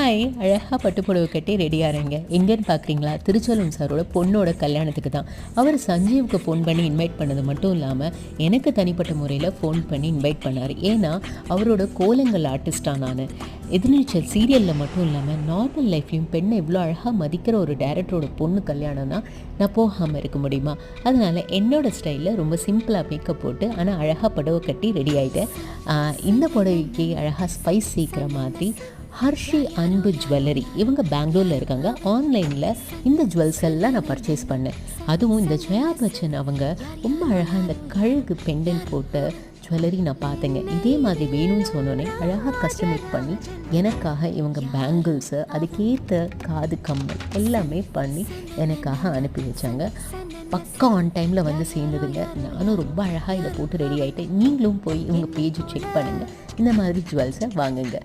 Hi, அழகாக பட்டு புடவை கட்டி ரெடியாகிறேங்க. எங்கேன்னு பார்க்குறீங்களா? திருச்செல்வம் சாரோட பொண்ணோட கல்யாணத்துக்கு தான். அவர் சஞ்சீவுக்கு ஃபோன் பண்ணி இன்வைட் பண்ணது மட்டும் இல்லாமல் எனக்கு தனிப்பட்ட முறையில் ஃபோன் பண்ணி இன்வைட் பண்ணார். ஏன்னா அவரோட கோலங்கள் ஆர்டிஸ்டாக நான். எதிர்நீச்சல் சீரியலில் மட்டும் இல்லாமல் நார்மல் லைஃப்லையும் பெண்ணை இவ்வளோ அழகாக மதிக்கிற ஒரு டேரக்டரோட பொண்ணு கல்யாணம்னா நான் போகாமல் இருக்க முடியுமா? அதனால் என்னோடய ஸ்டைலில் ரொம்ப சிம்பிளாக மேக்கப் போட்டு ஆனால் அழகாக புடவை கட்டி ரெடி ஆகிட்டேன். இந்த புடவைக்கு அழகாக ஸ்பைஸ் சேர்க்குற மாதிரி ஹர்ஷி அன்பு ஜுவல்லரி, இவங்க பெங்களூரில் இருக்காங்க. ஆன்லைனில் இந்த ஜுவல்ஸ் எல்லாம் நான் பர்ச்சேஸ் பண்ணேன். அதுவும் இந்த ஜெயா பச்சன் அவங்க ரொம்ப அழகாக இந்த கழுகு பெண்டன்ட் போட்ட ஜுவல்லரி நான் பார்த்தேங்க. இதே மாதிரி வேணும்னு சொன்னோன்னே அழகாக கஸ்டமைஸ் பண்ணி எனக்காக இவங்க பேங்கிள்ஸு, அதுக்கேற்ற காது கம்மல் எல்லாமே பண்ணி எனக்காக அனுப்பி வச்சாங்க. பக்கா ஆன் டைமில் வந்து சேர்ந்ததுங்க. நானும் ரொம்ப அழகாக இதை போட்டு ரெடி ஆகிட்டேன். நீங்களும் போய் இவங்க பேஜை செக் பண்ணுங்கள், இந்த மாதிரி ஜுவல்ஸை வாங்குங்க.